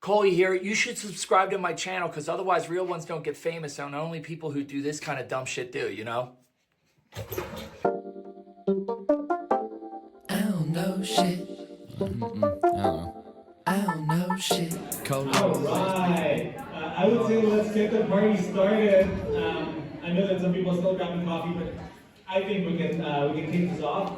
Coley here. You should subscribe to my channel because otherwise real ones don't get famous and only people who do this kind of dumb shit do, you know? I don't know shit. I don't know shit. Alright, I would say let's get the party started. I know that some people are still grabbing coffee, but I think we can kick this off.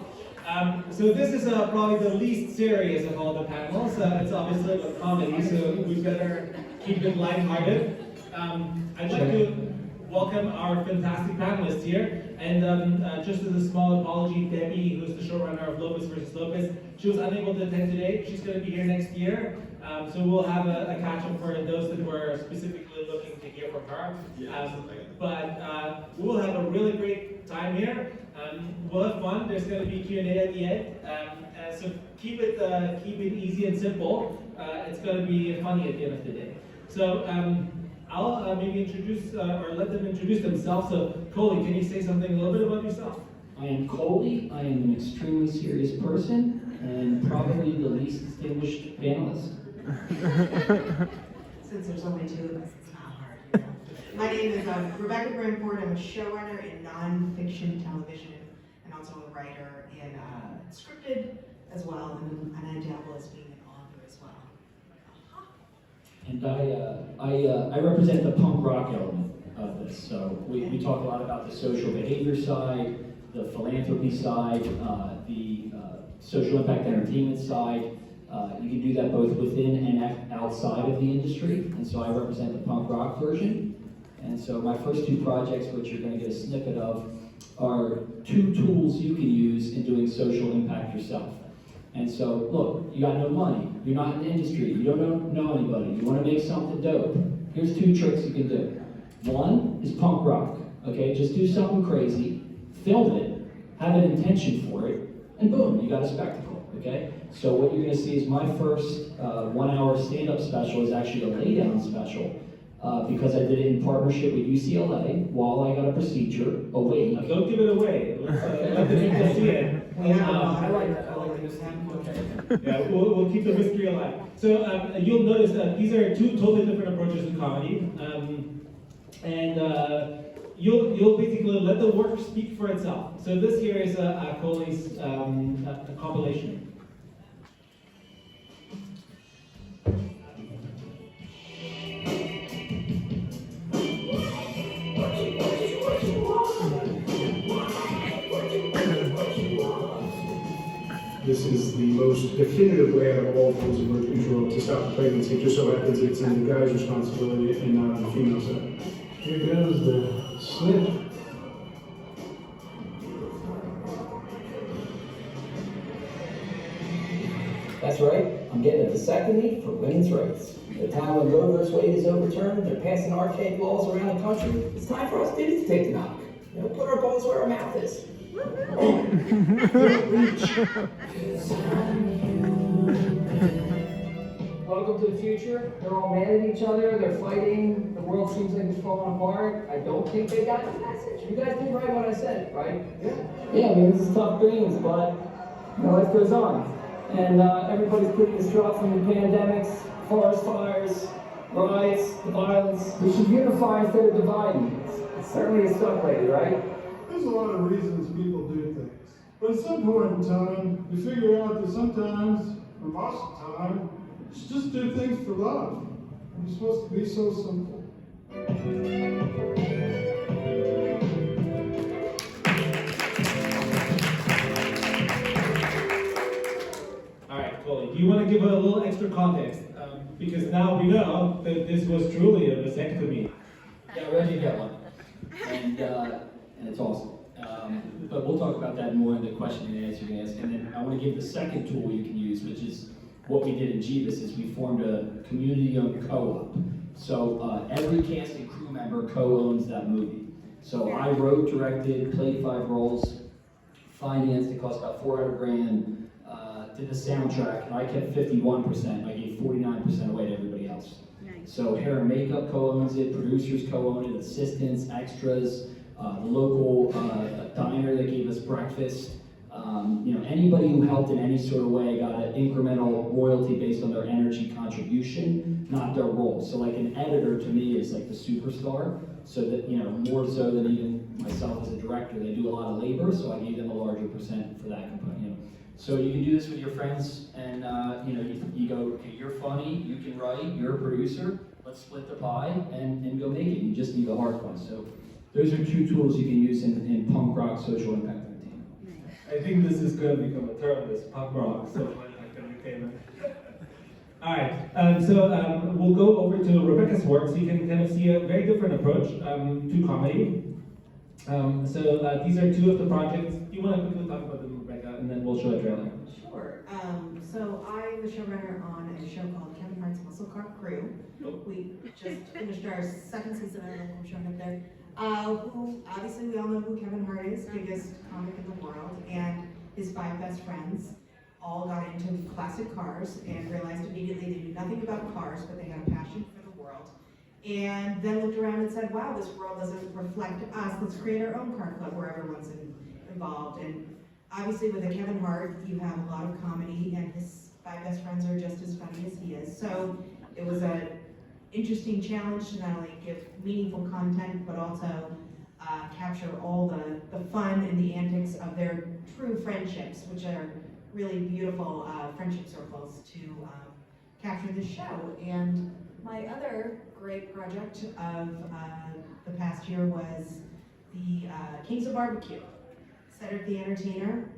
So this is probably the least serious of all the panels. It's obviously about comedy, so we better keep it lighthearted. I'd like to welcome our fantastic panelists here. And just as a small apology, Debbie, who's the showrunner of Lopez vs. Lopez, she was unable to attend today. She's going to be here next year. So we'll have a catch-up for those that were specifically looking to hear from her. But we'll have a really great time here. We'll have fun. There's going to be Q&A at the end. So keep it easy and simple. It's going to be funny at the end of the day. So I'll maybe introduce or let them introduce themselves. So Coley, can you say something a little bit about yourself? I am Coley. I am an extremely serious person and probably the least distinguished panelist. Since there's only two of us, it's not hard. You know? My name is Rebecca Bramford. I'm a showrunner in non-fiction television and also a writer in scripted as well, and I dabble as being an author as well. And I represent the punk rock element of this. So we talk a lot about the social behavior side, the philanthropy side, the social impact entertainment side. You can do that both within and outside of the industry. And so I represent the punk rock version. And so my first two projects, which you're going to get a snippet of, are two tools you can use in doing social impact yourself. And so, look, you got no money, you're not in the industry, you don't know anybody, you want to make something dope. Here's two tricks you can do. One is punk rock, okay? Just do something crazy, film it, have an intention for it, and boom, you got a spectacle, okay? So what you're going to see is my first 1 hour stand-up special is actually a lay-down special because I did it in partnership with UCLA while I got a procedure awake. Don't give it away. Let the people see it. I like that. Yeah, we'll keep the mystery alive. So you'll notice that these are two totally different approaches to comedy, and you'll basically let the work speak for itself. So this here is Coley's a compilation. This is the most definitive way out of all forms of birth control to stop the pregnancy. It just so happens it's in the guy's responsibility and not on the female side. Here goes the snip. That's right, I'm getting a vasectomy for women's rights. The time when Roe vs. Wade is overturned, they're passing archaic laws around the country. It's time for us dudes to take the knock. You know, put our balls where our mouth is. Welcome to the future. They're all mad at each other. They're fighting. The world seems like it's falling apart. I don't think they got the message. You guys did right what I said, right? Yeah, I mean, this is tough beans, but you know, life goes on. And everybody's pretty distraught from the pandemics, forest fires, riots, the violence. We should unify instead of dividing. It's certainly a stuck lately, right? There's a lot of reasons people do things. But at some point in time, you figure out that sometimes, or most of the time, you should just do things for love. It's supposed to be so simple. All right, Coley, do you want to give a little extra context? Because now we know that this was truly a vasectomy. Yeah, Reggie got one. And it's awesome. But we'll talk about that more in the question and answer you ask. And then I want to give the second tool you can use, which is what we did in Jeebus, is we formed a community-owned co-op. So every cast and crew member co-owns that movie. So I wrote, directed, played 5 roles, financed, it cost about $400,000, did the soundtrack, and I kept 51%. I gave 49% away to everybody else. Nice. So hair and makeup co-owns it, producers co-own it, assistants, extras, the local diner that gave us breakfast, Anybody who helped in any sort of way got an incremental royalty based on their energy contribution, not their role. So like an editor to me is like the superstar, so that, more so than even myself as a director, they do a lot of labor, so I gave them a larger percent for that component. So you can do this with your friends, and you go, okay, you're funny, you can write, you're a producer, let's split the pie and go make it. You just need the hard part. So those are 2 tools you can use in punk rock social impact entertainment. I think this is going to become a term, this punk rock social impact entertainment. All right, so we'll go over to Rebecca's work, so you can kind of see a very different approach to comedy. These are 2 of the projects. Do you want to quickly talk about them, Rebecca, and then we'll show a trailer? Sure. So I'm the showrunner on a show called Kevin Hart's Muscle Car Crew. We just finished our 2nd season. I don't know if I'm showing up there. Who obviously we all know who Kevin Hart is, biggest comic in the world, and his 5 best friends all got into classic cars and realized immediately they knew nothing about cars, but they had a passion for the world. And then looked around and said, wow, this world doesn't reflect us. Let's create our own car club where everyone's involved. And obviously with a Kevin Hart, you have a lot of comedy, and his 5 best friends are just as funny as he is. So it was an interesting challenge to not only give meaningful content, but also capture all the fun and the antics of their true friendships, which are really beautiful friendship circles to capture the show. And my other great project of the past year was the Kings of Barbecue. Cedric the Entertainer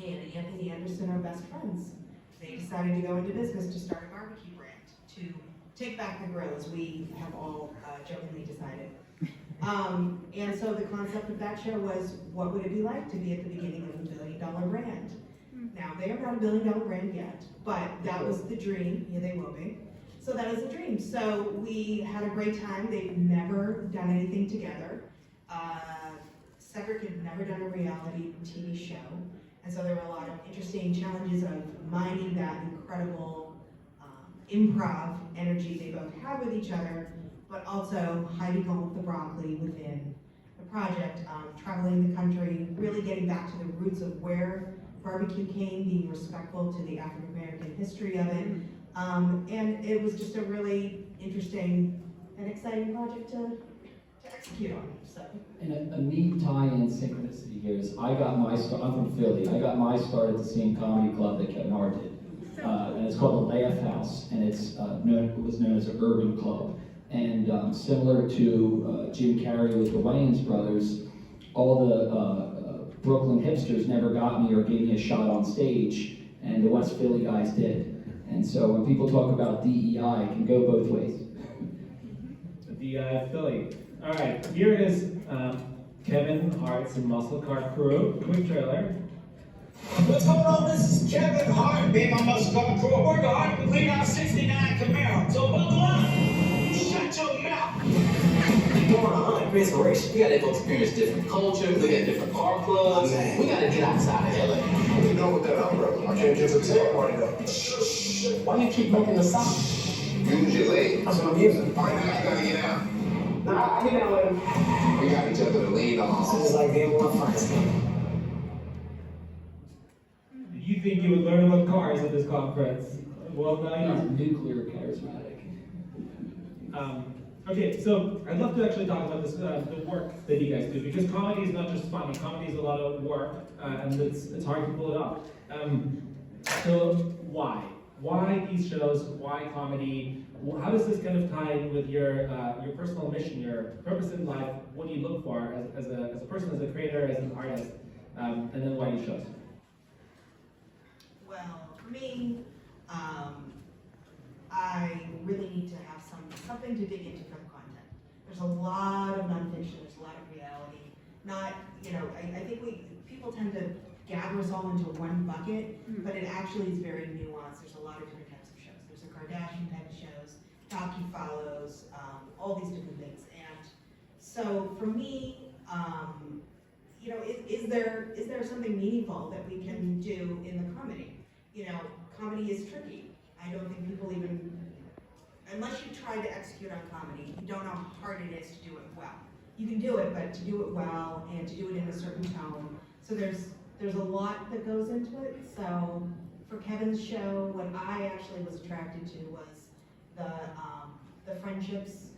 and Anthony Anderson are best friends. They decided to go into business to start a barbecue brand, to take back the grill, as we have all jokingly decided. And so the concept of that show was, what would it be like to be at the beginning of a $1 billion brand? Now, they are not a $1 billion brand yet, but that was the dream. Yeah, they will be. So that is the dream. So we had a great time. They've never done anything together. Cedric had never done a reality TV show. And so there were a lot of interesting challenges of mining that incredible improv energy they both had with each other, but also hiding all of the broccoli within the project, traveling the country, really getting back to the roots of where barbecue came, being respectful to the African American history of it. And it was just a really interesting and exciting project to execute on. So. And a neat tie-in synchronicity here is I got my start, I'm from Philly, I got my start at the same comedy club that Kevin Hart did. And it's called the Laugh House, and it was known as an urban club. And similar to Jim Carrey with the Wayans brothers, all the Brooklyn hipsters never got me or gave me a shot on stage, and the West Philly guys did. And so when people talk about DEI, it can go both ways. DEI Philly. All right, here is Kevin Hart's Muscle Car Crew. Quick trailer. What's going on? This is Kevin Hart, being my Muscle Car Crew. I work hard to clean out 69 Camaro. So buckle up. Shut your mouth. Going on a hunt for inspiration. We gotta go experience different cultures, look at different car clubs. We gotta get outside of LA. What are you doing with that umbrella? I can't get to the tail party though. Why you keep making the sound? Use your leg. That's what I'm using. All right, now you gotta get out. Nah, I get down with him. We got each other to lean on. This is like being with my friends. Did you think you would learn about cars at this conference? Well, now He's nuclear charismatic. Okay, so I'd love to actually talk about this, the work that you guys do, because comedy is not just funny. Comedy is a lot of work, and it's hard to pull it off. So why? Why these shows? Why comedy? How does this kind of tie in with your personal mission, your purpose in life? What do you look for as a person, as a creator, as an artist, and then why these shows? Well, for me, I really need to have something to dig into from content. There's a lot of nonfiction, there's a lot of reality. Not, I think people tend to gather us all into one bucket, but it actually is very nuanced. There's a lot of different types of shows. There's a Kardashian type of shows, docu-follows, all these different things. And so for me, is there something meaningful that we can do in the comedy? Comedy is tricky. I don't think people even, unless you try to execute on comedy, you don't know how hard it is to do it well. You can do it, but to do it well and to do it in a certain tone. So there's there's a lot that goes into it. So for Kevin's show, what I actually was attracted to was the friendships.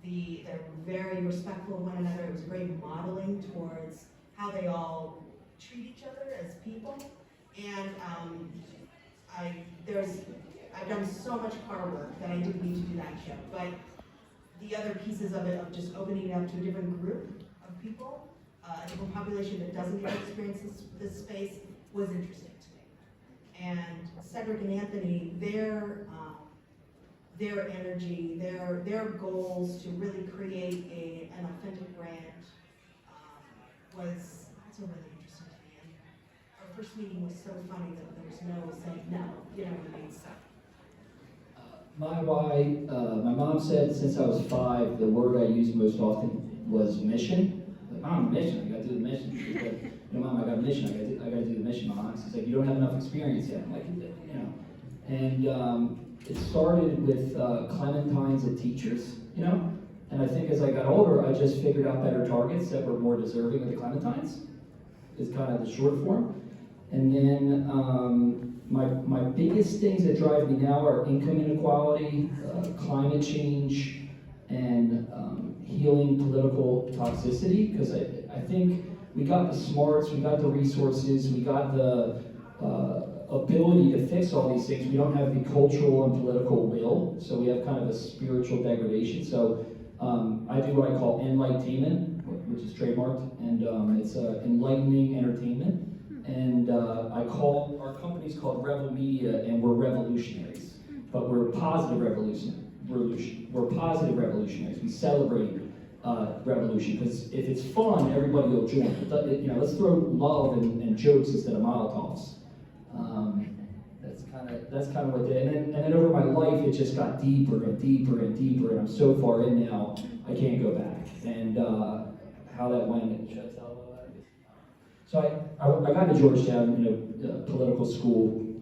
They're very respectful of one another. It was great modeling towards how they all treat each other as people. And I've done so much car work that I didn't need to do that show. But the other pieces of it, of just opening it up to a different group of people, a different population that doesn't get to experience this space, was interesting to me. And Cedric and Anthony, their energy, their goals to really create an authentic brand was also really interesting to me. And our first meeting was so funny that there was no saying no, you know what I mean? So. My why, my mom said since I was 5, the word I used most often was mission. Like, Mom, mission, I gotta do the mission. She's like, you know, Mom, I got a mission, I gotta do the mission, Mom. She's like, you don't have enough experience yet. I'm like, you know. And it started with clementines at teachers, you know? And I think as I got older, I just figured out better targets that were more deserving of the clementines, is kind of the short form. And then my biggest things that drive me now are income inequality, climate change, and healing political toxicity, because I think we got the smarts, we got the resources, we got the ability to fix all these things. We don't have the cultural and political will, so we have kind of a spiritual degradation. So I do what I call enlightainment, which is trademarked, and it's enlightening entertainment. And our company's called Revel Media, and we're revolutionaries, but we're positive we're positive revolutionaries. We celebrate revolution, because if it's fun, everybody will join. But, you know, let's throw love and jokes instead of Molotovs. That's kind of what it did. And then over my life, it just got deeper and deeper and deeper, and I'm so far in now, I can't go back. And how that went, should I tell about that? So I got to Georgetown, you know, political school,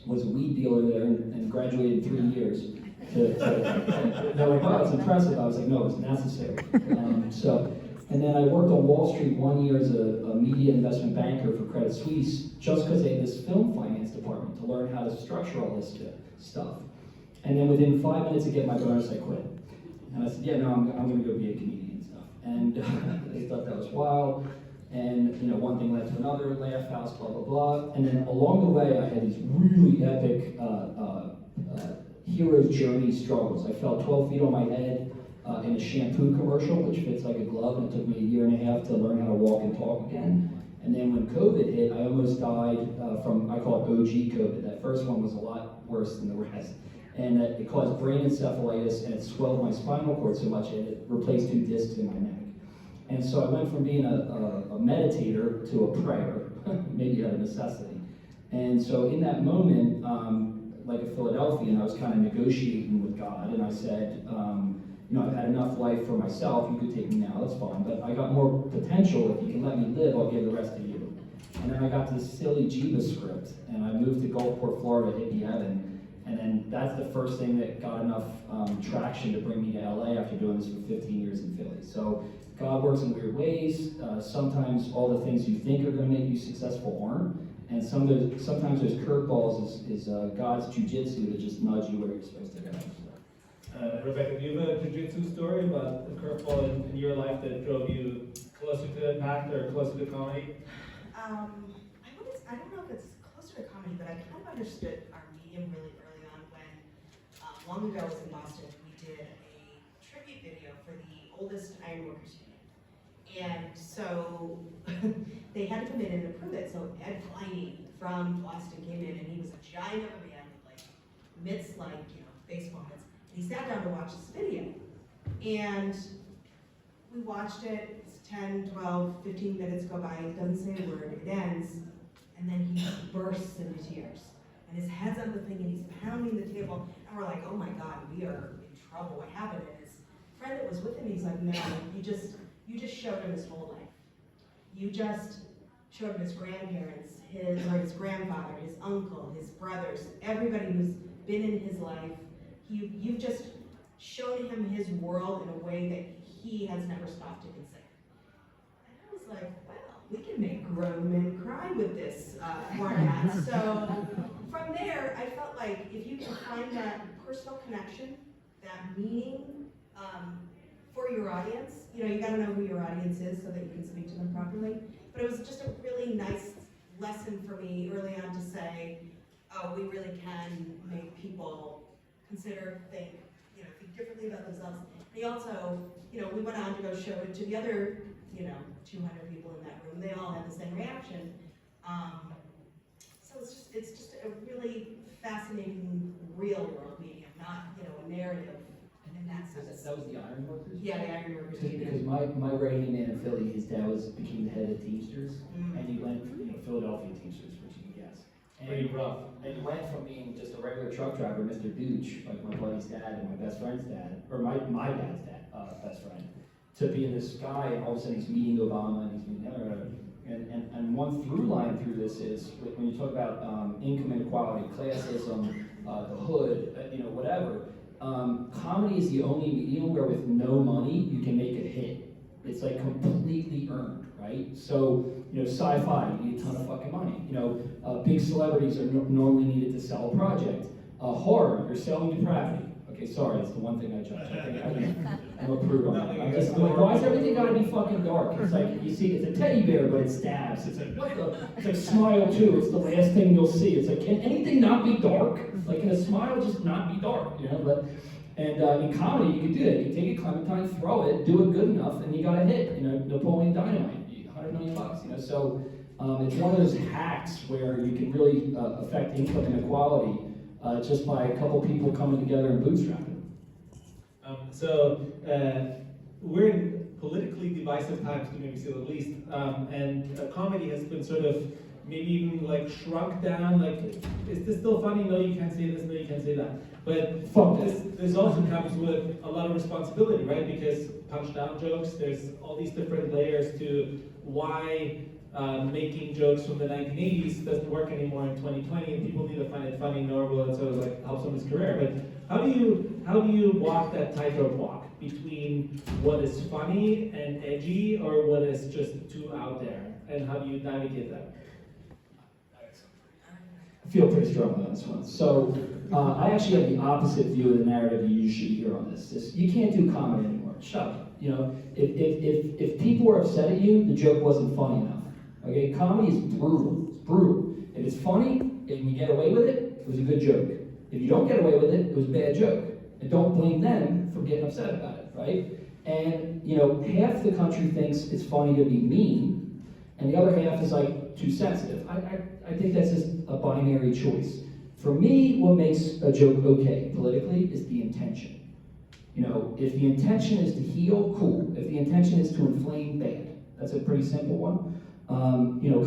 was a weed dealer there, and graduated in 3 years. They're like, wow, it's impressive. I was like, no, it's necessary. And then I worked on Wall Street 1 year as a media investment banker for Credit Suisse, just because they had this film finance department to learn how to structure all this stuff. And then within 5 minutes of getting my bonus, I quit. And I said, yeah, no, I'm going to go be a comedian and stuff. And they thought that was wild. And you know, one thing led to another, laugh house, blah, blah, blah. And then along the way, I had these really epic hero's journey struggles. I fell 12 feet on my head in a shampoo commercial, which fits like a glove, and it took me 1.5 years to learn how to walk and talk again. And then when COVID hit, I almost died from, I call it OG COVID. That first one was a lot worse than the rest. And it caused brain encephalitis, and it swelled my spinal cord so much, and it replaced 2 discs in my neck. And so I went from being a meditator to a prayer, maybe out of necessity. And so in that moment, like a Philadelphian, I was kind of negotiating with God, and I said, you know, I've had enough life for myself, you could take me now, that's fine, but I got more potential. If you can let me live, I'll give the rest to you. And then I got this silly Jeebus script, and I moved to Gulfport, Florida, hippie heaven, and then that's the first thing that got enough traction to bring me to LA after doing this for 15 years in Philly. So God works in weird ways. Sometimes all the things you think are going to make you successful aren't. And sometimes those curveballs is God's jujitsu to just nudge you where you're supposed to go. Rebecca, do you have a jiu-jitsu story about a curveball in your life that drove you closer to that path or closer to comedy? I don't know if it's closer to comedy, but I kind of understood our medium really early on when, long ago I was in Boston, we did a tribute video for the oldest ironworkers union. And so they had to come in and approve it. So Ed Pliny from Boston came in, and he was a giant of a man with like mitts like, you know, baseball mitts. And he sat down to watch this video. And we watched it, it's 10, 12, 15 minutes go by, it doesn't say a word, it ends, and then he bursts into tears. And his head's on the thing, and he's pounding the table, and we're like, oh my God, we are in trouble, what happened? And his friend that was with him, he's like, no, you just showed him his whole life. You just showed him his grandparents, his grandfather, his uncle, his brothers, everybody who's been in his life. You've just shown him his world in a way that he has never stopped to consider. And I was like, well, we can make grown men cry with this format. So from there, I felt like if you can find that personal connection, that meaning for your audience, you know, you gotta know who your audience is so that you can speak to them properly. But it was just a really nice lesson for me early on to say, oh, we really can make people consider, think differently about themselves. And he also, you know, we went on to go show it to the other, 200 people in that room. They all had the same reaction. So it's just a really fascinating real world medium, not, a narrative in that sense. That was the Iron Workers? Yeah, the Iron Workers. Because my right-hand man in Philly, his dad became the head of Teamsters, and he went, Philadelphia Teamsters, which you can guess. Pretty rough. And he went from being just a regular truck driver, Mr. Dooch, like my buddy's dad and my best friend's dad, or my dad's dad, best friend, to being this guy, and all of a sudden he's meeting Obama, and he's meeting and one through line through this is, when you talk about income inequality, classism, the hood, whatever, comedy is the only medium where with no money you can make a hit. It's like completely earned, right? So, sci-fi, you need a ton of fucking money. Big celebrities are normally needed to sell a project. Horror, you're selling depravity. Okay, sorry, it's the one thing I judge. I'm a prude on that. I'm like, why is everything gotta be fucking dark? It's like, you see, it's a teddy bear, but it stabs. It's like, what the? It's like Smile 2, it's the last thing you'll see. It's like, can anything not be dark? Like, can a smile just not be dark, But, and in comedy, you can do that. You take a Clementine, throw it, do it good enough, and you got a hit. Napoleon Dynamite, $100 million. So it's one of those hacks where you can really affect income inequality just by a couple people coming together and bootstrapping. We're in politically divisive times, to maybe say the least, and comedy has been sort of maybe even like shrunk down. Like, is this still funny? No, you can't say this. No, you can't say that. But this also comes with a lot of responsibility, right? Because punch down jokes, there's all these different layers to why making jokes from the 1980s doesn't work anymore in 2020, and people neither find it funny nor will it sort of like help someone's career. But how do you walk that tightrope walk between what is funny and edgy or what is just too out there, and how do you navigate that? I feel pretty strongly on this one. So I actually have the opposite view of the narrative you usually hear on this. You can't do comedy anymore. Shut up. If people were upset at you, the joke wasn't funny enough. Okay, comedy is brutal. It's brutal. If it's funny and you get away with it, it was a good joke. If you don't get away with it, it was a bad joke. And don't blame them for getting upset about it, right? And half the country thinks it's funny to be mean, and the other half is like too sensitive. I think that's just a binary choice. For me, what makes a joke okay politically is the intention. If the intention is to heal, cool. If the intention is to inflame, bad. That's a pretty simple one.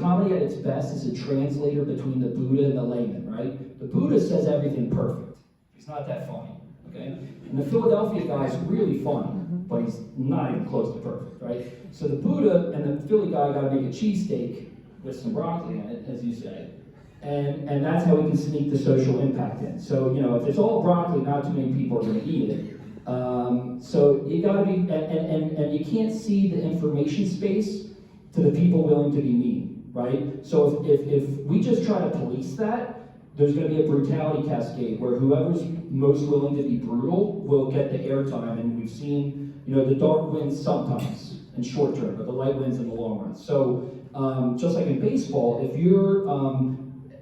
Comedy at its best is a translator between the Buddha and the layman, right? The Buddha says everything perfect. He's not that funny, okay? And the Philadelphia guy is really funny, but he's not even close to perfect, right? So the Buddha and the Philly guy got to make a cheesesteak with some broccoli in it, as you say. And that's how we can sneak the social impact in. So, if it's all broccoli, not too many people are going to eat it. So you got to be, and you can't see the information space to the people willing to be mean, right? So if we just try to police that, there's going to be a brutality cascade where whoever's most willing to be brutal will get the airtime, and we've seen, the dark wins sometimes in short term, but the light wins in the long run. So just like in baseball, if you're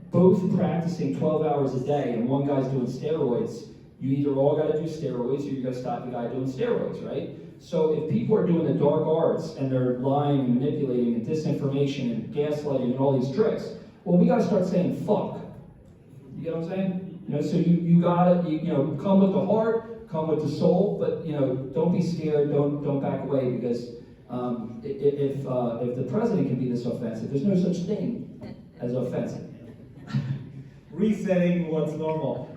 both practicing 12 hours a day and one guy's doing steroids, you either all got to do steroids or you got to stop the guy doing steroids, right? So if people are doing the dark arts and they're lying and manipulating and disinformation and gaslighting and all these tricks, well, we got to start saying fuck. You get what I'm saying? So you gotta come with the heart, come with the soul, but don't be scared, don't back away, because if the president can be this offensive, there's no such thing as offensive. Resetting what's normal.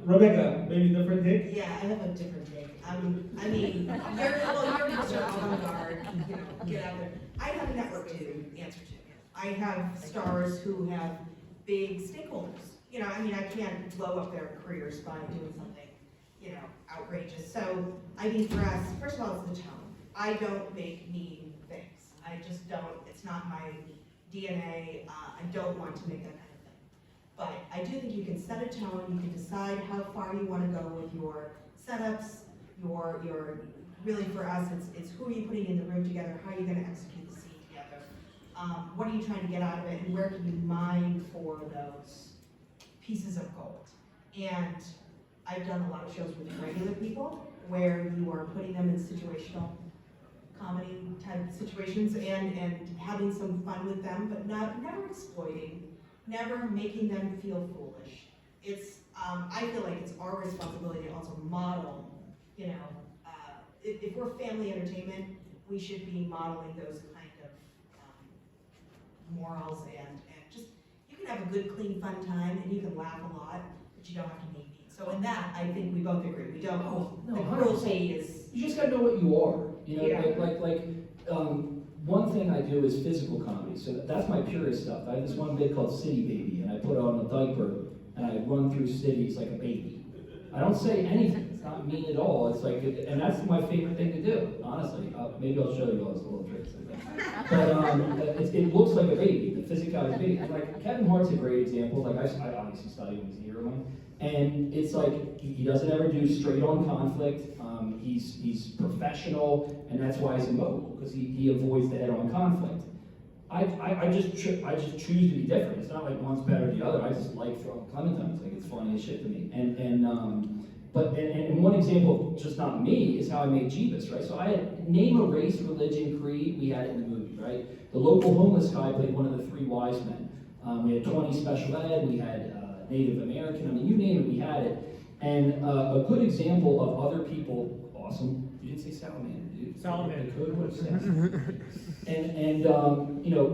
Rebecca, maybe different take? Yeah, I have a different take. You're Mr. Avant-Garde, get out there. I have a network to answer to. I have stars who have big stakeholders. I can't blow up their careers by doing something, outrageous. So, for us, first of all, it's the tone. I don't make mean things. I just don't, it's not my DNA. I don't want to make that kind of thing. But I do think you can set a tone, you can decide how far you want to go with your setups, your really for us, it's who are you putting in the room together, how are you going to execute the scene together, what are you trying to get out of it, and where can you mine for those pieces of gold. And I've done a lot of shows with regular people where you are putting them in situational comedy type situations and having some fun with them, but never exploiting, never making them feel foolish. It's I feel like it's our responsibility to also model, you know, if we're family entertainment, we should be modeling those kind of morals and just, you can have a good, clean, fun time and you can laugh a lot, but you don't have to be mean. So in that, I think we both agree. We don't, the cruelty is... You just gotta know what you are. You know, Yeah. One thing I do is physical comedy. So that's my purest stuff. I have this one bit called City Baby, and I put on a diaper, and I run through cities like a baby. I don't say anything. It's not mean at all. It's like, and that's my favorite thing to do, honestly. Maybe I'll show you all those little tricks. But it looks like a baby, the physicality of a baby. And like Kevin Hart's a great example. Like I obviously studied when he was a hero, and it's like he doesn't ever do straight on conflict. He's professional, and that's why he's immobile, because he avoids the head on conflict. I just choose to be different. It's not like one's better than the other. I just like throwing clementines. Like, it's funny as shit to me. And one example, just not me, is how I made Jeebus, right? So I had name a race, religion, creed. We had it in the movie, right? The local homeless guy played one of the three wise men. We had 20 special ed. We had Native American. I mean, you name it, we had it. And a good example of other people. Awesome. You didn't say salamander, dude. Salamander. The code would have said. And you know,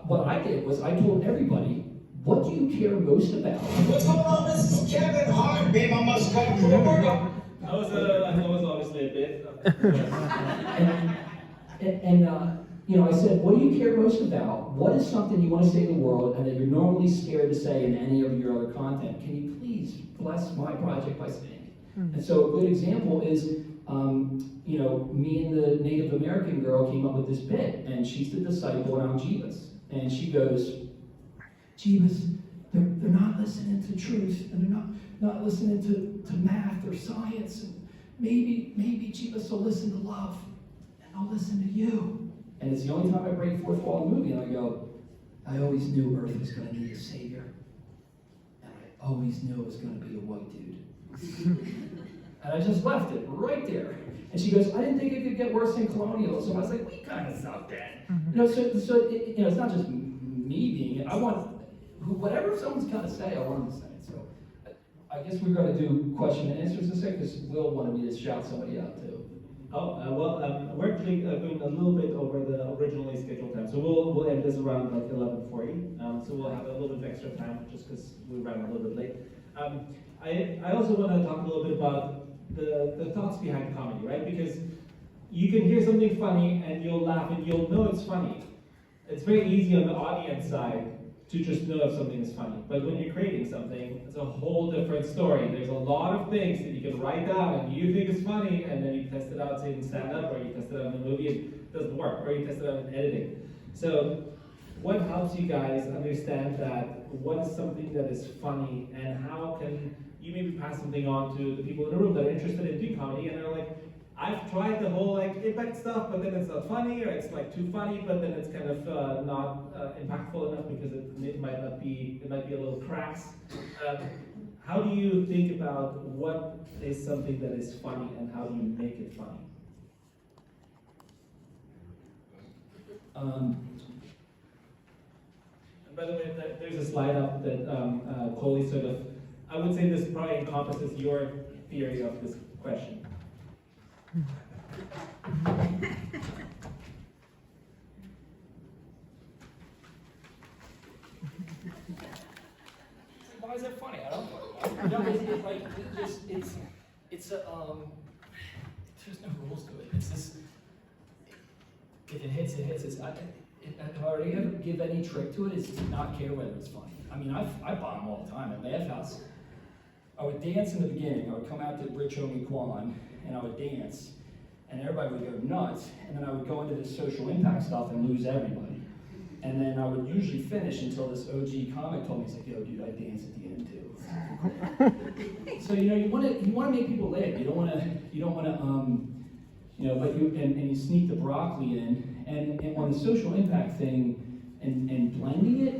what I did was I told everybody, what do you care most about? What's going on? This is Kevin Hart, babe. I must come through. That was obviously a bit. You know, I said, what do you care most about? What is something you want to say to the world and that you're normally scared to say in any of your other content? Can you please bless my project by saying it? And so a good example is, you know, me and the Native American girl came up with this bit, and she's the disciple and I'm Jeebus. And she goes, Jeebus, they're not listening to truth, and they're not listening to math or science, and maybe Jeebus will listen to love, and they'll listen to you. And it's the only time I break fourth wall in the movie, and I go, I always knew Earth was going to need a savior, and I always knew it was going to be a white dude. And I just left it right there. And she goes, I didn't think it could get worse than colonialism. I was like, we kind of sucked then. You know, so you know, it's not just me being, I want, whatever someone's going to say, I want them to say it. So I guess we're going to do question and answers in a second, because Will wanted me to shout somebody out too. We're actually going a little bit over the originally scheduled time, so we'll end this around like 11:40. So we'll have a little bit of extra time just because we ran a little bit late. I also want to talk a little bit about the thoughts behind comedy, right? Because you can hear something funny and you'll laugh and you'll know it's funny. It's very easy on the audience side to just know if something is funny. But when you're creating something, it's a whole different story. There's a lot of things that you can write down and you think is funny, and then you test it out, say in stand-up, or you test it out in the movie, it doesn't work, or you test it out in editing. So what helps you guys understand that what is something that is funny, and how can you maybe pass something on to the people in the room that are interested in doing comedy, and they're like, I've tried the whole like impact stuff, but then it's not funny, or it's like too funny, but then it's kind of not impactful enough because it might be a little crass. How do you think about what is something that is funny, and how do you make it funny? And by the way, there's a slide up that Coley sort of, I would say this probably encompasses your theory of this question. Why is that funny? I don't know. It's like, it's a, there's no rules to it. It's just, if it hits, it hits. If I already ever give any trick to it, it's to not care whether it's funny. I mean, I bomb all the time at Laugh House. I would dance in the beginning. I would come out to Rich Homie Kwan, and I would dance, and everybody would go nuts, and then I would go into this social impact stuff and lose everybody. And then I would usually finish until this OG comic told me, he's like, yo, dude, I dance at the end too. So you want to make people laugh. You don't want to but you sneak the broccoli in, and on the social impact thing and blending it.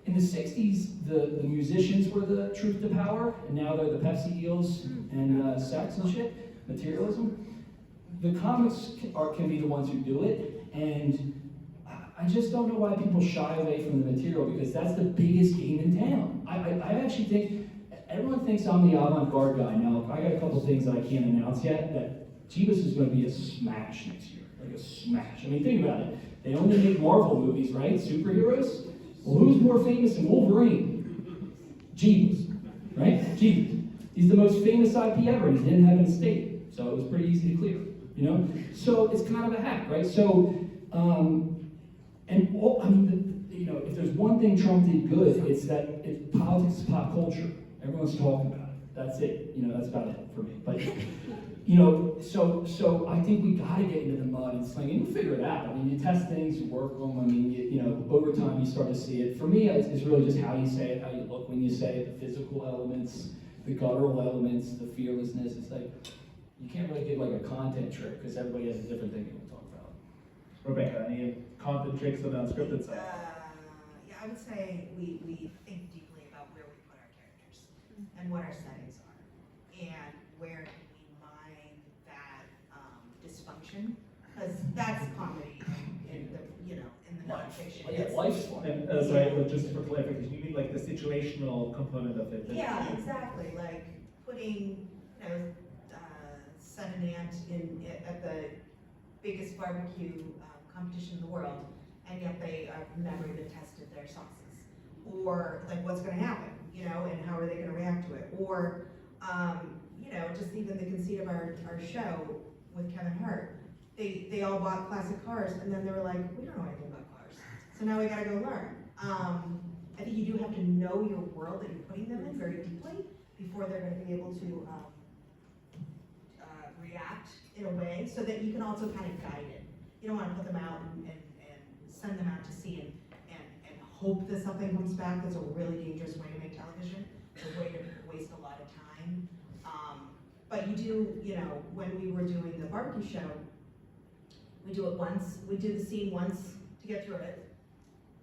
In the 60s, the musicians were the truth to power, and now they're the Pepsi deals and sex and shit, materialism. The comics can be the ones who do it, and I just don't know why people shy away from the material, because that's the biggest game in town. I actually think, everyone thinks I'm the avant-garde guy. Now, I got a couple things that I can't announce yet, that Jeebus is going to be a smash next year, like a smash. I mean, think about it. They only make Marvel movies, right? Superheroes? Well, who's more famous than Wolverine? Jeebus, right? Jeebus. He's the most famous IP ever, and he didn't have an estate, so it was pretty easy to clear, So it's kind of a hack, right? So, if there's one thing Trump did good, it's that politics is pop culture. Everyone's talking about it. That's it. That's about it for me. But so I think we got to get into the mud and sling, and you figure it out. I mean, you test things, you work them. I mean, over time you start to see it. For me, it's really just how you say it, how you look when you say it, the physical elements, the guttural elements, the fearlessness. It's like you can't really give like a content trick because everybody has a different thing they want to talk about. Rebecca, any content tricks on the unscripted side? I would say we think deeply about where we put our characters and what our settings are, and where can we mine that dysfunction, because that's comedy in the nonfiction. Yeah, life's fun. And sorry, just for clarification, you mean like the situational component of it? Yeah, exactly. Like putting, set an ant at the biggest barbecue competition in the world, and yet they have never even tested their sauces, or like what's going to happen, and how are they going to react to it, or just even the conceit of our show with Kevin Hart. They all bought classic cars, and then they were like, we don't know anything about cars, so now we got to go learn. I think you do have to know your world that you're putting them in very deeply before they're going to be able to react in a way, so that you can also kind of guide it. You don't want to put them out and send them out to sea and hope that something comes back. That's a really dangerous way to make television. It's a way to waste a lot of time. But you do, when we were doing the barbecue show, we do it once. We do the scene once to get through it.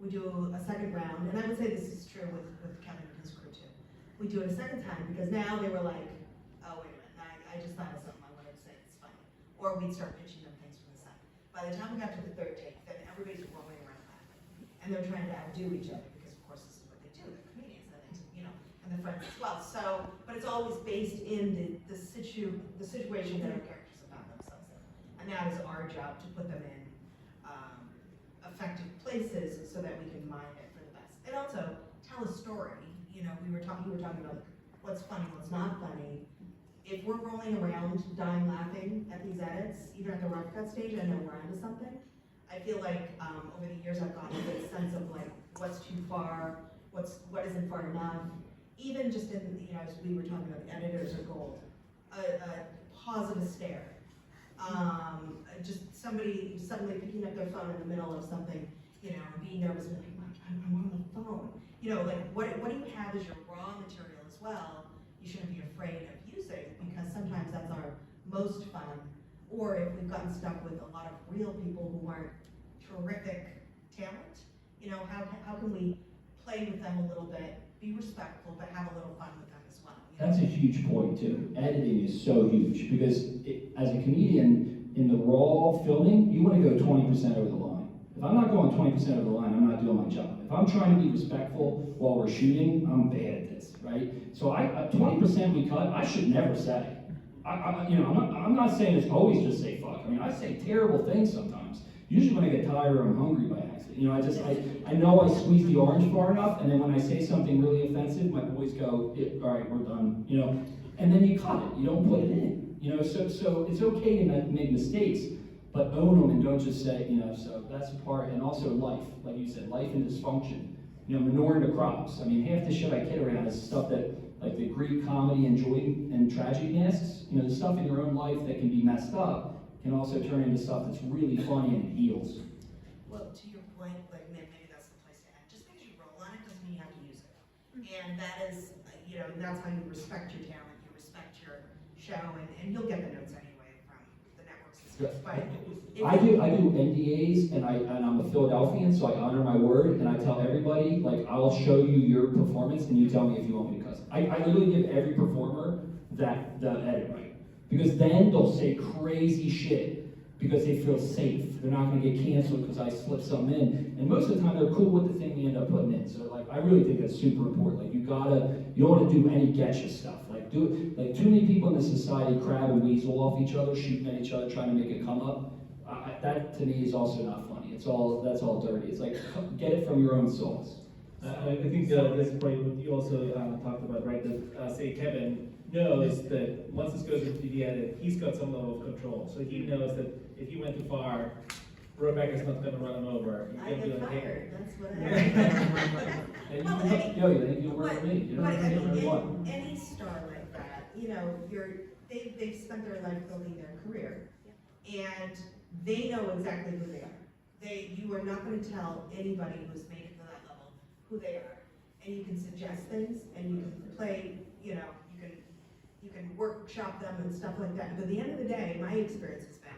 We do a second round, and I would say this is true with Kevin and his crew too. We do it a second time because now they were like, oh wait a minute, I just thought of something I wanted to say that's funny. Or we'd start pitching them things from the set. By the time we got to the third take, then everybody's rolling around laughing. And they're trying to outdo each other because of course this is what they do. They're comedians, and they're friends as well. So, but it's always based in the situation that our characters have found themselves in. And that is our job, to put them in effective places so that we can mine it for the best. And also tell a story. You were talking about what's funny, what's not funny. If we're rolling around dying laughing at these edits, even at the rough cut stage, I know we're onto something. I feel like over the years I've gotten a good sense of like what's too far, what isn't far enough. Even just in, as we were talking about, the editors are gold. A pause of a stare. Just somebody suddenly picking up their phone in the middle of something, being nervous and like, I'm on the phone. Like what do you have as your raw material as well? You shouldn't be afraid of using, because sometimes that's our most fun. Or if we've gotten stuck with a lot of real people who aren't terrific talent, how can we play with them a little bit, be respectful, but have a little fun with them as well? That's a huge point too. Editing is so huge because as a comedian, in the raw filming, you want to go 20% over the line. If I'm not going 20% over the line, I'm not doing my job. If I'm trying to be respectful while we're shooting, I'm bad at this, right? So 20% we cut, I should never say. I'm not saying it's always just say fuck. I mean, I say terrible things sometimes. Usually when I get tired or I'm hungry by accident. I know I squeeze the orange far enough, and then when I say something really offensive, my boys go, all right, we're done, and then you cut it. You don't put it in, so it's okay to make mistakes, but own them and don't just say, so that's a part. And also life, like you said, life and dysfunction, manuring the crops. I mean, half the shit I kid around is stuff that, like the Greek comedy and joy and tragedy masks, the stuff in your own life that can be messed up can also turn into stuff that's really funny and it heals. Well, to your point, like maybe that's the place to end. Just because you roll on it doesn't mean you have to use it. And that is, that's how you respect your talent, you respect your show, and you'll get the notes anyway from the network systems. But I do NDAs, and I'm a Philadelphian, so I honor my word, and I tell everybody, like, I'll show you your performance, and you tell me if you want me to cuss. I literally give every performer the edit right, because then they'll say crazy shit because they feel safe. They're not going to get canceled because I slip something in, and most of the time they're cool with the thing we end up putting in. So like, I really think that's super important. Like, you don't want to do any getcha stuff. Like, too many people in this society crab and weasel off each other, shooting at each other, trying to make it come up. That to me is also not funny. That's all dirty. It's like, get it from your own source. I think this point what you also talked about, right? That say Kevin knows that once this goes into the edit, he's got some level of control. So he knows that if he went too far, Rebecca's not going to run him over. I get fired, that's what I And you think you'll work with me? You know what I mean? Any star like that, they've spent their life building their career, and they know exactly who they are. You are not going to tell anybody who's made it to that level who they are, and you can suggest things, and you can play, you can workshop them and stuff like that. But at the end of the day, my experience has been,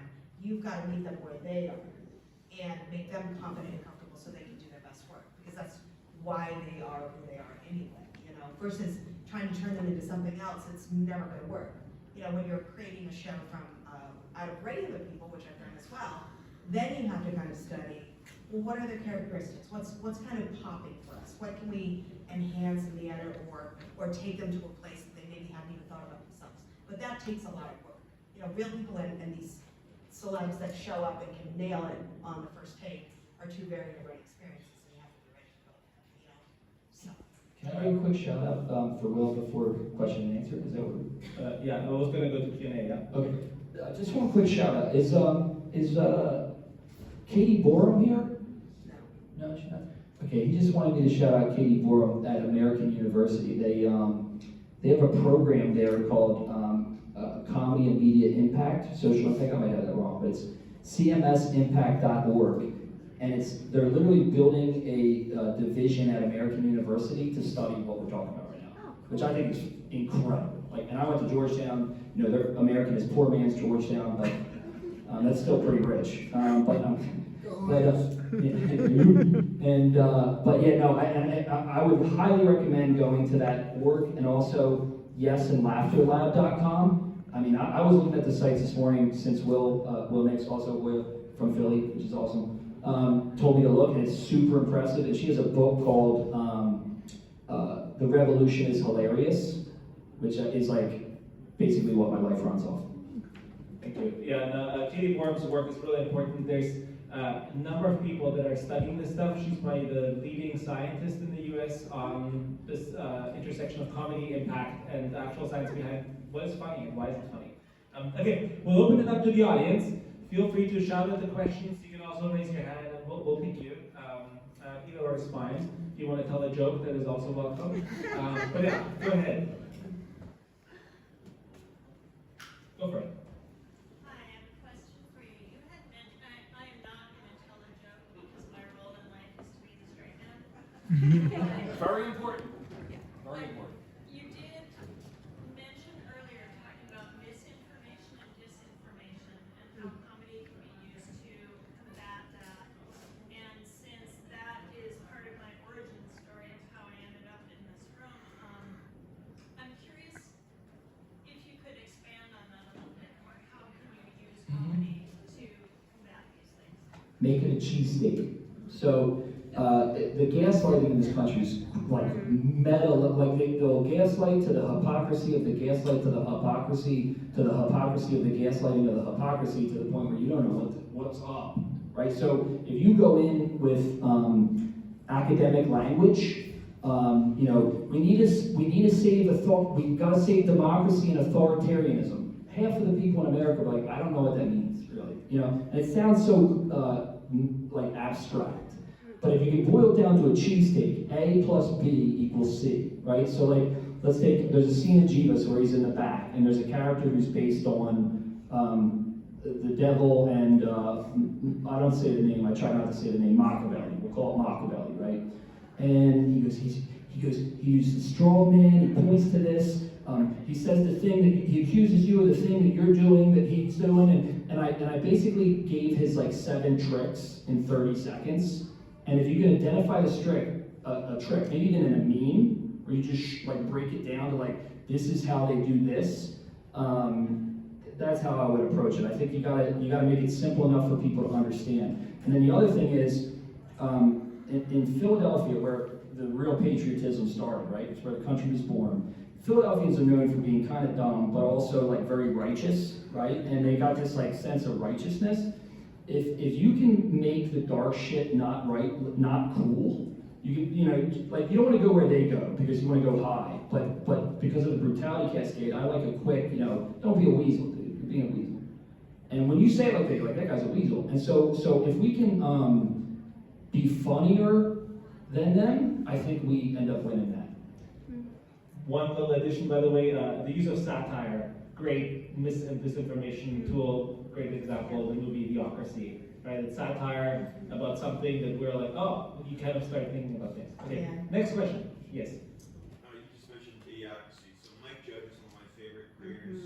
you've got to meet them where they are and make them confident and comfortable so they can do their best work, because that's why they are who they are anyway, versus trying to turn them into something else. It's never going to work. When you're creating a show from out of regular people, which I've done as well, then you have to kind of study, well, what are their characteristics? What's kind of popping for us? What can we enhance in the edit or take them to a place that they maybe haven't even thought about themselves? But that takes a lot of work. Real people and these celebs that show up and can nail it on the first take are two very different experiences, and you have to be ready to go with them, So. Can I give a quick shout out for Will before question and answer? Is that what? Yeah, I was going to go to Q&A, yeah. Okay. Just one quick shout out. Is Katie Borum here? No, she's not. Okay, he just wanted me to shout out Katie Borum at American University. They have a program there called Comedy and Media Impact. Social, I think I might have that wrong, but it's cmsimpact.org. And they're literally building a division at American University to study what we're talking about right now, which I think is incredible. And I went to Georgetown. They're American is poor man's Georgetown, but that's still pretty rich. I would highly recommend going to that org, and also yesandlaughterlab.com. I was looking at the sites this morning since Will Nix, also Will from Philly, which is awesome, told me to look, and it's super impressive. And she has a book called The Revolution is Hilarious, which is basically what my life runs off. Thank you. Yeah, Katie Borum's work is really important. There's a number of people that are studying this stuff. She's probably the leading scientist in the US on this intersection of comedy, impact, and the actual science behind what is funny and why is it funny. Okay, we'll open it up to the audience. Feel free to shout out the questions. You can also raise your hand and we'll pick you. Either or is fine. If you want to tell a joke, that is also welcome. But yeah, go ahead. Go for it. Hi, I have a question for you. You had mentioned, I am not going to tell a joke because my role in life is to be the straight man. Very important. Very important. You did mention earlier talking about misinformation and disinformation and how comedy can be used to combat that. And since that is part of my origin story of how I ended up in this room, I'm curious if you could expand on that a little bit more. How can you use comedy to combat these things? Make it a cheesesteak. So the gaslighting in this country is they'll gaslight to the hypocrisy of the gaslight to the hypocrisy to the hypocrisy of the gaslighting of the hypocrisy to the point where you don't know what's up, right? So if you go in with academic language, we need to save we've got to save democracy and authoritarianism. Half of the people in America are like, I don't know what that means, really. And it sounds so abstract. But if you can boil it down to a cheesesteak, A plus B equals C, right? So let's take, there's a scene in Jeebus where he's in the back, and there's a character who's based on the devil and, I don't say the name, I try not to say the name, Machiavelli, we'll call it Machiavelli, right? And he goes, he uses straw man, he points to this, he says the thing that, he accuses you of the thing that you're doing, that he's doing, and I basically gave his like 7 tricks in 30 seconds, and if you can identify the trick, maybe even in a meme, or you just like break it down to like, this is how they do this, that's how I would approach it. I think you gotta make it simple enough for people to understand. And then the other thing is, in Philadelphia, where the real patriotism started, right? It's where the country was born. Philadelphians are known for being kind of dumb, but also like very righteous, right? And they got this like sense of righteousness. If you can make the dark shit not cool, you know, like you don't want to go where they go because you want to go high, but because of the brutality cascade, I like a quick, you know, don't be a weasel, dude. You're being a weasel. And when you say it like that, you're like, that guy's a weasel. And so if we can be funnier than them, I think we end up winning that. One little addition, by the way, the use of satire, great mis and disinformation tool, great example, the movie Idiocracy, right? It's satire about something that we're like, oh, you kind of start thinking about things. Okay, Yeah. Next question. Yes. You just mentioned Idiocracy. So Mike Judge is one of my favorite creators,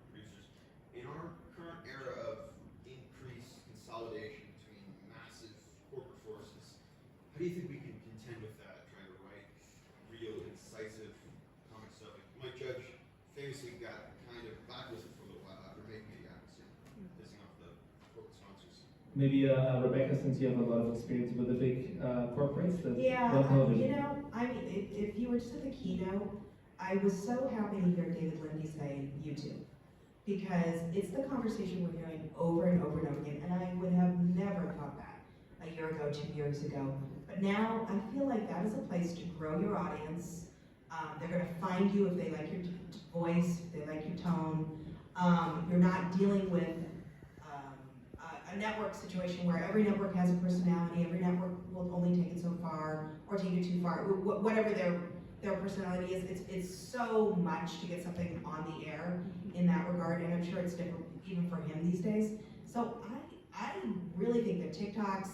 producers. In our current era of increased consolidation between massive corporate forces, how do you think we can contend with that, trying to write real, incisive comic stuff? Like Mike Judge famously got kind of blacklisted for a little while after making Idiocracy, pissing off the corporate sponsors. Maybe Rebecca, since you have a lot of experience with the big corporates. Yeah, television. you know, I mean, if you were just at the keynote, I was so happy to hear David Lindy say YouTube, because it's the conversation we're hearing over and over and over again, and I would have never thought that a year ago, 2 years ago. But now I feel like that is a place to grow your audience. They're going to find you if they like your voice, if they like your tone. You're not dealing with a network situation where every network has a personality, every network will only take it so far, or take it too far, whatever their personality is. It's so much to get something on the air in that regard, and I'm sure it's different even for him these days. So I really think that TikToks,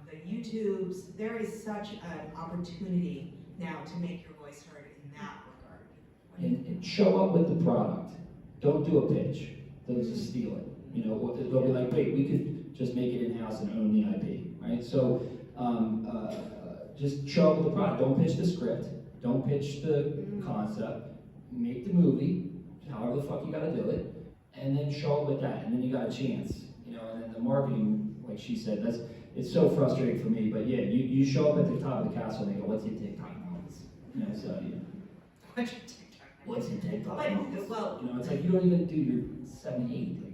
the YouTubes, there is such an opportunity now to make your voice heard in that regard. And show up with the product. Don't do a pitch. They'll just steal it. You know, they'll be like, wait, we could just make it in-house and own the IP, right? So just show up with the product. Don't pitch the script. Don't pitch the concept. Make the movie, however the fuck you gotta do it, and then show up with that, and then you got a chance. You know, and then the marketing, like she said, it's so frustrating for me, but yeah, you show up at the top of the castle and they go, what's your TikTok moments? You know, so yeah. What's your TikTok moments? Well, you know, it's like you don't even do your 78.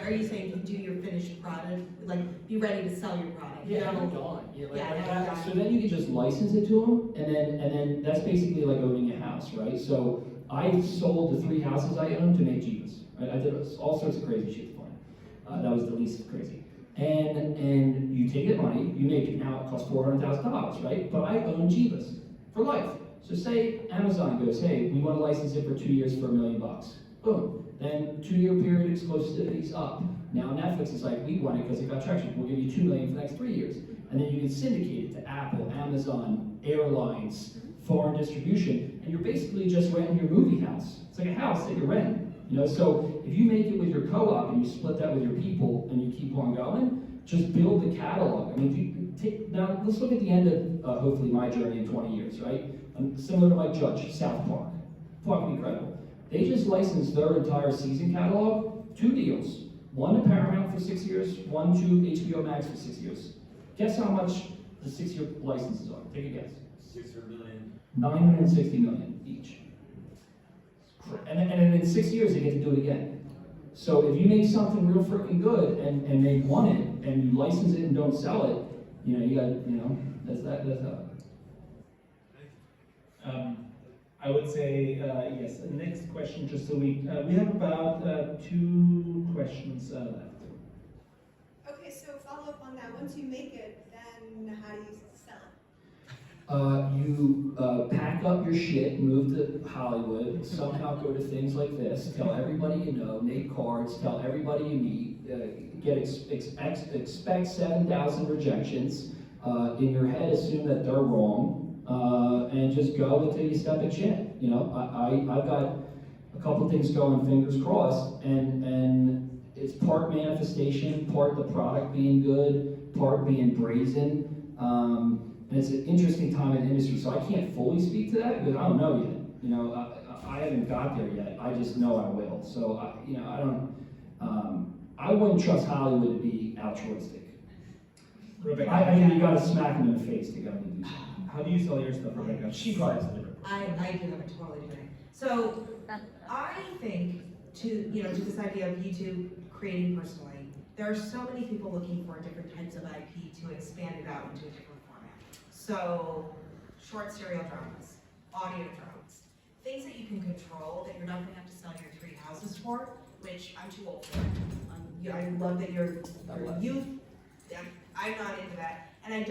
are you saying you do your finished product, like be ready to sell your product? Yeah, You I'm don't- gone. Yeah, like, Yeah, like yeah, that. So then you can just license it to them, and then that's basically like owning a house, right? So I sold the 3 houses I owned to make Jeevas. Right? I did all sorts of crazy shit for them. That was the least crazy. And you take that money, you make it now, it costs $400,000, right? But I own Jeevas for life. So say Amazon goes, hey, we want to license it for 2 years for $1 million. Boom. Then 2-year period exclusivity's up. Now Netflix is like, we want it because it got traction. We'll give you $2 million for the next 3 years. And then you can syndicate it to Apple, Amazon, airlines, foreign distribution, and you're basically just renting your movie house. It's like a house that you're renting. You know, so if you make it with your co-op and you split that with your people and you keep on going, just build the catalog. I mean, if you take, now let's look at the end of hopefully my journey in 20 years, right? Similar to Mike Judge, South Park. Fucking incredible. They just licensed their entire season catalog, 2 deals. One to Paramount for 6 years, one to HBO Max for 6 years. Guess how much the 6-year licenses are? Take a guess. 600 million. 960 million each. And in 6 years, they get to do it again. So if you make something real freaking good and they want it, and you license it and don't sell it, you know, you got, you know, that's how. I would say yes. Next question, just so we have about 2 questions left. Okay, so follow up on that. Once you make it, then how do you sell it? You pack up your shit, move to Hollywood, somehow go to things like this, tell everybody you know, make cards, tell everybody you meet, expect 7,000 rejections, in your head assume that they're wrong, and just go until you step in shit. You know, I've got a couple things going, fingers crossed, and it's part manifestation, part the product being good, part being brazen. And it's an interesting time in the industry, so I can't fully speak to that because I don't know yet. You know, I haven't got there yet. I just know I will. So, I don't. I wouldn't trust Hollywood to be altruistic. Rebecca, I think you got to smack them in the face to go and do something. how do you sell your stuff, Rebecca? She probably has a different. I do have a totally different. So I think to this idea of YouTube creating personally, there are so many people looking for different types of IP to expand it out into a different format. So short serial dramas, audio dramas, things that you can control that you're not going to have to sell your 3 houses for, which I'm too old for. I love that you're youth. I'm not into that, and I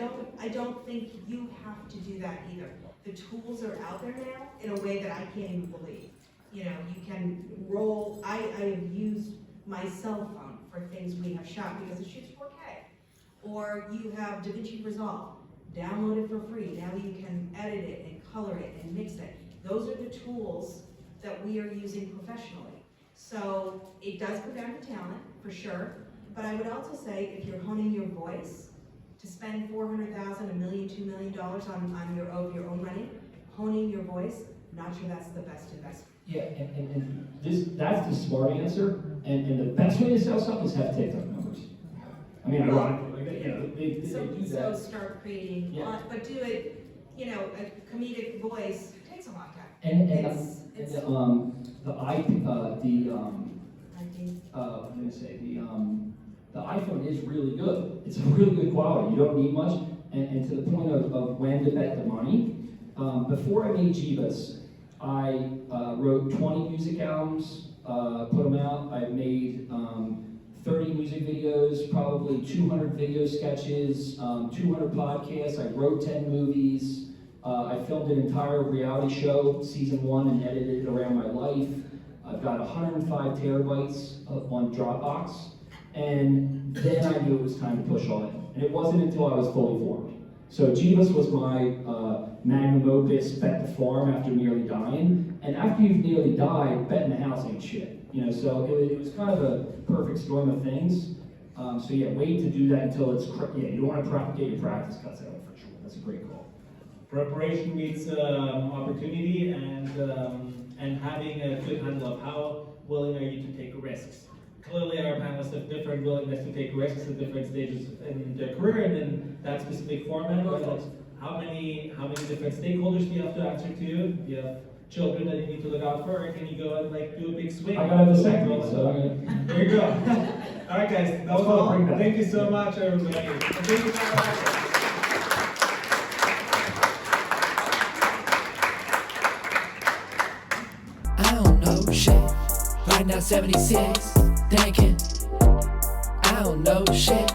don't think you have to do that either. The tools are out there now in a way that I can't even believe. You know, you can roll. I have used my cell phone for things we have shot because it shoots 4K. Or you have DaVinci Resolve, download it for free. Now you can edit it and color it and mix it. Those are the tools that we are using professionally. So it does go down to talent, for sure. But I would also say if you're honing your voice, to spend $400,000, $1 million, $2 million on your own money, honing your voice, not sure that's the best investment. Yeah, and that's the smart answer, and the best way to sell something is have TikTok numbers. I mean, ironically, they do that. So start creating, Yeah. but do it, a comedic voice takes a long time. And It's- the iPhone is really good. It's a really good quality. You don't need much. And to the point of when to bet the money, before I made Jeebus, I wrote 20 music albums, put them out. I made 30 music videos, probably 200 video sketches, 200 podcasts. I wrote 10 movies. I filmed an entire reality show, season 1, and edited it around my life. I've got 105 terabytes on Dropbox. And then I knew it was time to push all in. And it wasn't until I was fully formed. So Jeebus was my magnum opus, bet the farm after nearly dying. And after you've nearly died, betting the house ain't shit. So it was kind of a perfect storm of things. So yeah, wait to do that until it's, you don't want to get your practice cuts out for sure. That's a great call. Preparation meets opportunity, and having a good handle of how willing are you to take risks. Clearly, our panelists have different willingness to take risks at different stages in their career and in that specific format. But how many different stakeholders do you have to answer to? Do you have children that you need to look out for, or can you go and do a big swing? I got a vasectomy, so there you go. All right, guys, that was all. Thank you so much, everybody. And thank you so much. I don't know shit. Right now 76, thinking. I don't know shit.